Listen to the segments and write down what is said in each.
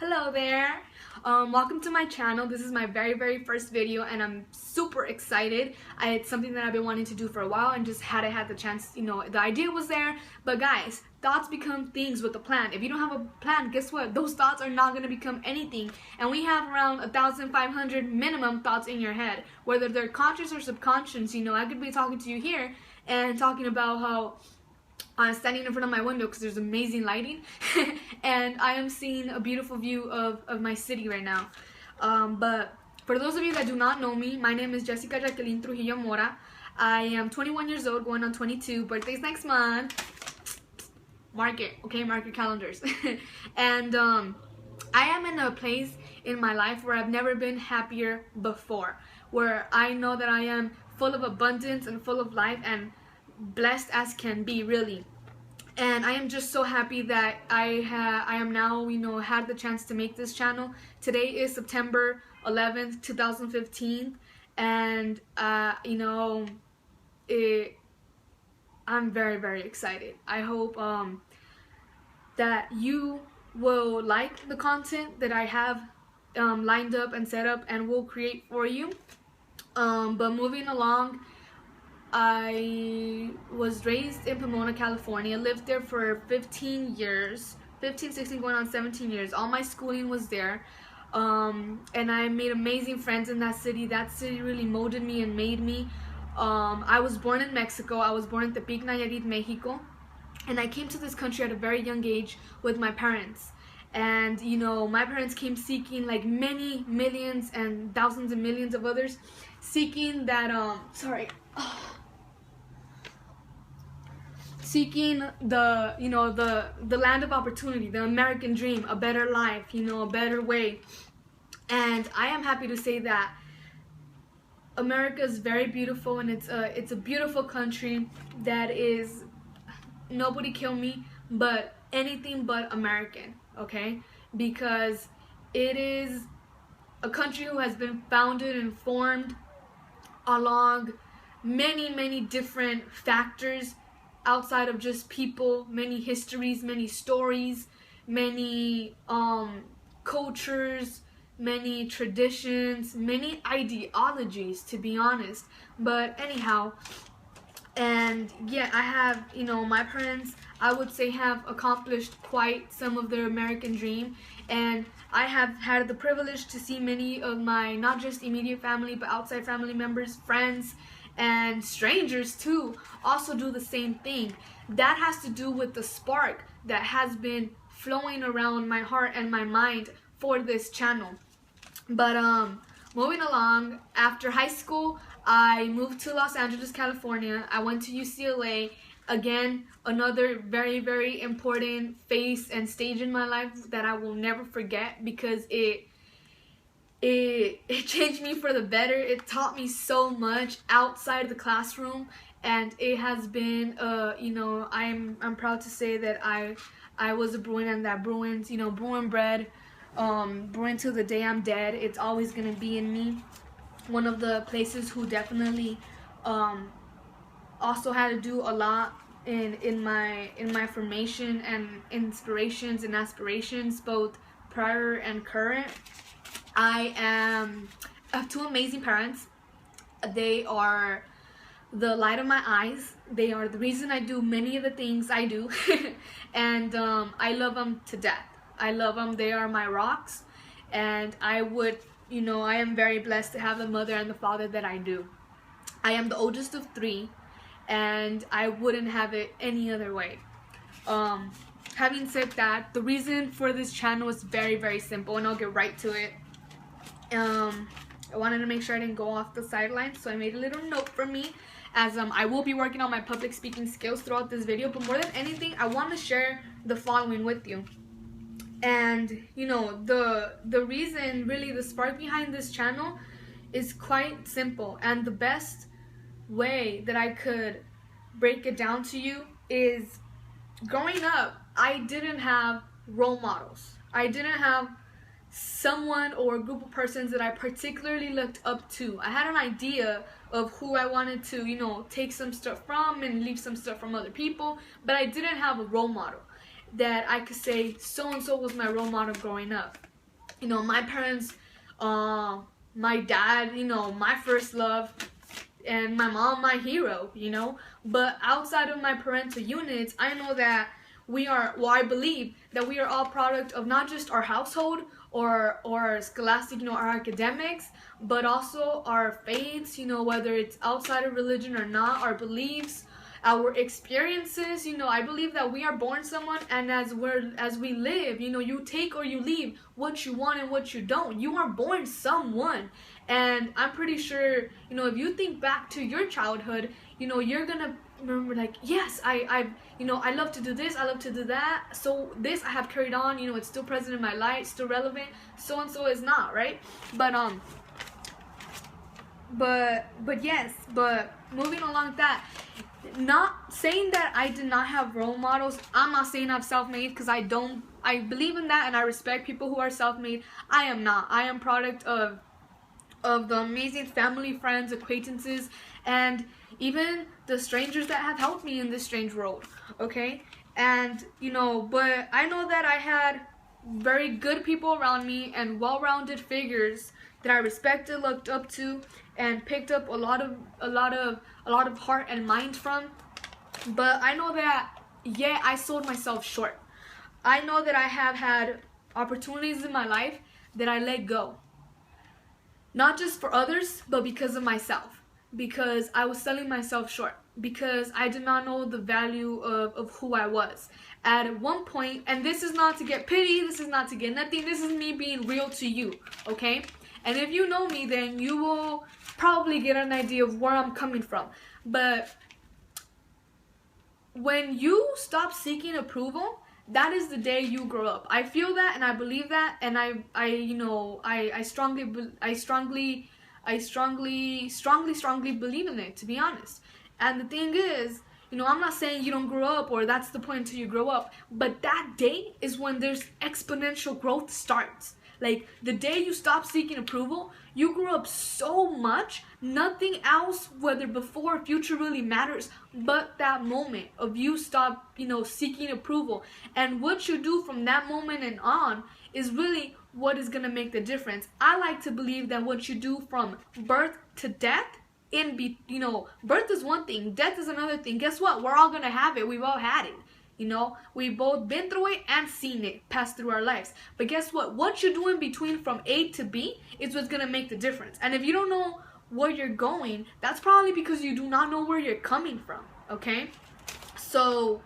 Hello there. Welcome to my channel. This is my very first video and I'm super excited. It's something that I've been wanting to do for a while and just hadn't had the chance, the idea was there. But guys, thoughts become things with a plan. If you don't have a plan, guess what? Those thoughts are not going to become anything. And we have around 1,500 minimum thoughts in your head. Whether they're conscious or subconscious, I could be talking to you here and talking about how I'm standing in front of my window because there's amazing lighting and I am seeing a beautiful view of my city right now. But for those of you that do not know me, my name is Jessica Jacqueline Trujillo Mora. I am 21 years old, going on 22. Birthday's next month. Mark it, okay? Mark your calendars. And I am in a place in my life where I've never been happier before. Where I know that I am full of abundance and full of life and blessed as can be, really. And I am just so happy that I am now, had the chance to make this channel. Today is September 11th, 2015, and I'm very excited. I hope that you will like the content that I have lined up and set up and will create for you. But moving along, I was raised in Pomona, California. Lived there for 15 years, 15, 16, going on 17 years. All my schooling was there. And I made amazing friends in that city. That city really molded me and made me. I was born in Mexico. I was born in Tepic, Nayarit, Mexico. And I came to this country at a very young age with my parents. And, my parents came seeking, like many millions and thousands and millions of others, seeking that, seeking the land of opportunity, the American dream, a better life, a better way. And I am happy to say that America is very beautiful, and it's a beautiful country that is, nobody kill me, but anything but American, okay? Because it is a country who has been founded and formed along many different factors outside of just people, many histories, many stories, many cultures, many traditions, many ideologies, to be honest. But anyhow, and yeah, I have, my parents, I would say, have accomplished quite some of their American dream, and I have had the privilege to see many of my, not just immediate family, but outside family members, friends, and strangers too, also do the same thing. That has to do with the spark that has been flowing around my heart and my mind for this channel. But moving along, after high school, I moved to Los Angeles, California. I went to UCLA. Again, another very important phase and stage in my life that I will never forget, because it changed me for the better. It taught me so much outside the classroom, and it has been I'm proud to say that I was a Bruin, and that Bruins, Bruin bred, Bruin till the day I'm dead. It's always gonna be in me. One of the places who definitely also had to do a lot in my formation and inspirations and aspirations, both prior and current. I have two amazing parents. They are the light of my eyes. They are the reason I do many of the things I do. And I love them to death. I love them. They are my rocks. And I would, I am very blessed to have the mother and the father that I do. I am the oldest of three, and I wouldn't have it any other way. Having said that, the reason for this channel is very simple, and I'll get right to it. I wanted to make sure I didn't go off the sidelines, so I made a little note for me, as I will be working on my public speaking skills throughout this video. But more than anything, I want to share the following with you. And the reason, really, the spark behind this channel is quite simple, and the best way that I could break it down to you is, growing up, I didn't have role models. I didn't have someone or a group of persons that I particularly looked up to. I had an idea of who I wanted to, take some stuff from and leave some stuff from other people, but I didn't have a role model that I could say so and so was my role model growing up. you know, my parents, my dad, you know, my first love, and my mom, my hero, you know. But outside of my parental units, I know that we are, well, I believe that we are all product of not just our household or scholastic, you know, our academics, but also our faiths, you know, whether it's outside of religion or not, our beliefs, our experiences. You know, I believe that we are born someone, and as we live, you know, you take or you leave what you want and what you don't. You are born someone. And I'm pretty sure, you know, if you think back to your childhood, you know, you're gonna remember, like, yes, you know, I love to do this, I love to do that, so this I have carried on, you know, it's still present in my life, still relevant, so and so is not, right? But yes, but moving along that, not saying that I did not have role models. I'm not saying I'm self-made, because I believe in that, and I respect people who are self-made. I am not. I am product of the amazing family, friends, acquaintances, and even the strangers that have helped me in this strange world, okay? And, you know, but I know that I had very good people around me and well-rounded figures that I respected, looked up to, and picked up a lot of heart and mind from. But I know that, yeah, I sold myself short. I know that I have had opportunities in my life that I let go. Not just for others, but because of myself. Because I was selling myself short. Because I did not know the value of who I was. At one point, and this is not to get pity, this is not to get nothing, this is me being real to you, okay? And if you know me, then you will probably get an idea of where I'm coming from. But when you stop seeking approval, that is the day you grow up. I feel that, and I believe that, and I strongly believe in it, to be honest. And the thing is, you know, I'm not saying you don't grow up, or that's the point until you grow up, but that day is when there's exponential growth starts. Like, the day you stop seeking approval, you grow up so much, nothing else, whether before or future, really matters but that moment of you stop, you know, seeking approval. And what you do from that moment and on is really what is going to make the difference. I like to believe that what you do from birth to death, you know, birth is one thing, death is another thing. Guess what? We're all going to have it. We've all had it. You know, we've both been through it and seen it pass through our lives. But guess what? What you do in between from A to B is what's going to make the difference. And if you don't know where you're going, that's probably because you do not know where you're coming from, okay? So,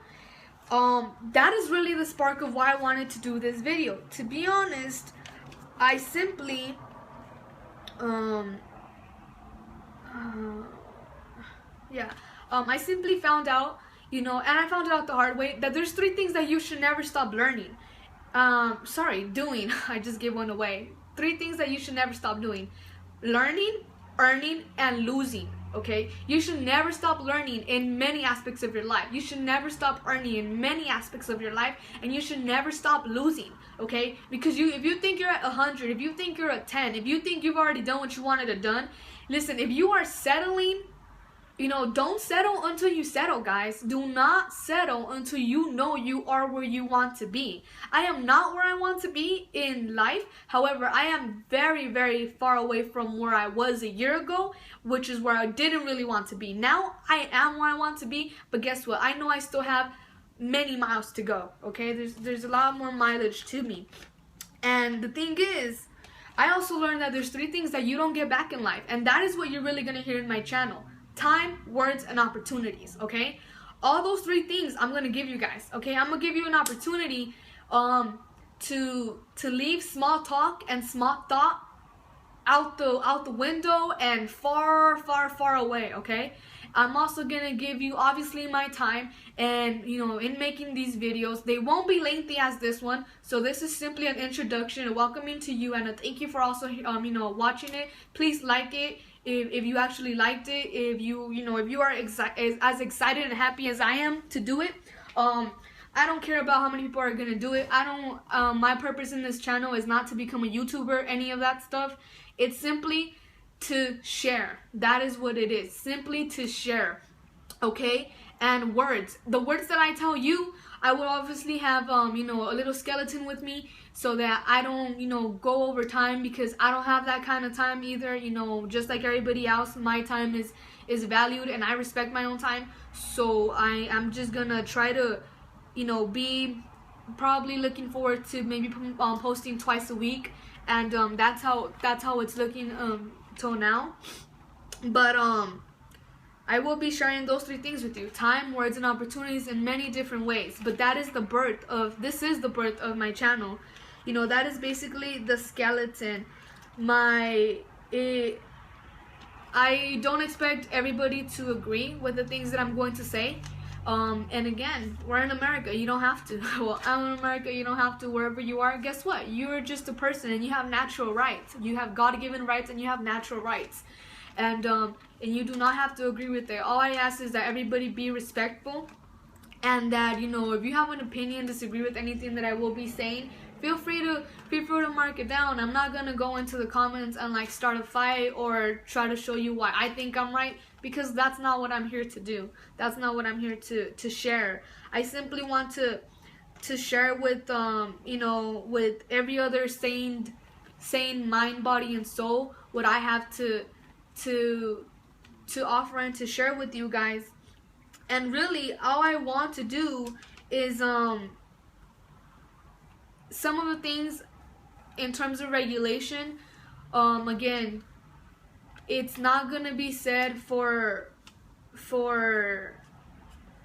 that is really the spark of why I wanted to do this video. To be honest, I simply, I simply found out, you know, and I found it out the hard way, that there's 3 things that you should never stop learning. Doing. I just gave one away. 3 things that you should never stop doing. Learning, earning, and losing, okay? You should never stop learning in many aspects of your life. You should never stop earning in many aspects of your life, and you should never stop losing, okay? Because if you think you're at 100, if you think you're at 10, if you think you've already done what you wanted to done, listen, if you are settling, you know, don't settle until you settle, guys. Do not settle until you know you are where you want to be. I am not where I want to be in life. However, I am very, very far away from where I was a year ago, which is where I didn't really want to be. Now, I am where I want to be, but guess what? I know I still have many miles to go, okay? There's a lot more mileage to me. And the thing is, I also learned that there's 3 things that you don't get back in life, and that is what you're really going to hear in my channel. Time, words, and opportunities, okay? All those 3 things I'm going to give you guys, okay? I'm going to give you an opportunity to leave small talk and small thought out the window and far, far, far away, okay? I'm also going to give you, obviously, my time, and, you know, in making these videos, they won't be lengthy as this one, so this is simply an introduction, a welcoming to you, and a thank you for also, you know, watching it. Please like it. If you actually liked it, if you are as excited and happy as I am to do it, I don't care about how many people are gonna do it. I don't. My purpose in this channel is not to become a YouTuber, any of that stuff. It's simply to share. That is what it is. Simply to share. Okay. And words. The words that I tell you, I will obviously have you know, a little skeleton with me so that I don't, you know, go over time, because I don't have that kind of time either. You know, just like everybody else, my time is valued, and I respect my own time. So I am just gonna try to, you know, be probably looking forward to maybe posting twice a week, and that's how it's looking till now. But I will be sharing those 3 things with you: time, words, and opportunities in many different ways. But that is the birth of, this is the birth of my channel. You know, that is basically the skeleton. I don't expect everybody to agree with the things that I'm going to say. And again, we're in America, you don't have to. Well, I'm in America, you don't have to. Wherever you are, guess what? You're just a person, and you have natural rights. You have God-given rights, and you have natural rights. And you do not have to agree with it. All I ask is that everybody be respectful, and that, you know, if you have an opinion, disagree with anything that I will be saying, feel free to mark it down. I'm not gonna go into the comments and like start a fight or try to show you why I think I'm right, because that's not what I'm here to do. That's not what I'm here to share. I simply want to share with you know, with every other sane mind, body, and soul, what I have to offer and to share with you guys. And really, all I want to do is some of the things in terms of regulation, again, it's not gonna be said for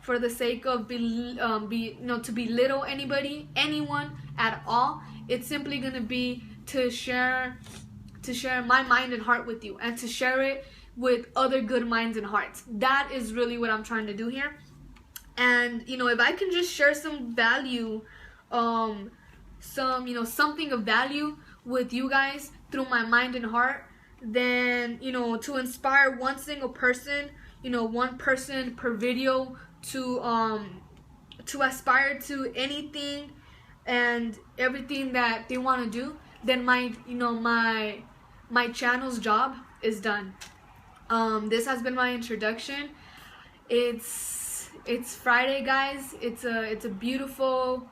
the sake of to belittle anyone at all. It's simply gonna be to share my mind and heart with you, and to share it with other good minds and hearts. That is really what I'm trying to do here. And you know, if I can just share some value, you know, something of value with you guys through my mind and heart, then, you know, to inspire one single person, you know, one person per video to aspire to anything and everything that they want to do, then my channel's job is done. This has been my introduction. It's Friday, guys. It's a beautiful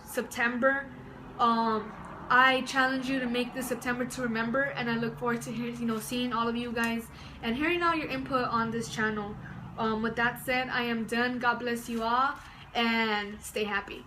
September. I challenge you to make this September to remember, and I look forward to seeing all of you guys and hearing all your input on this channel. With that said, I am done. God bless you all, and stay happy.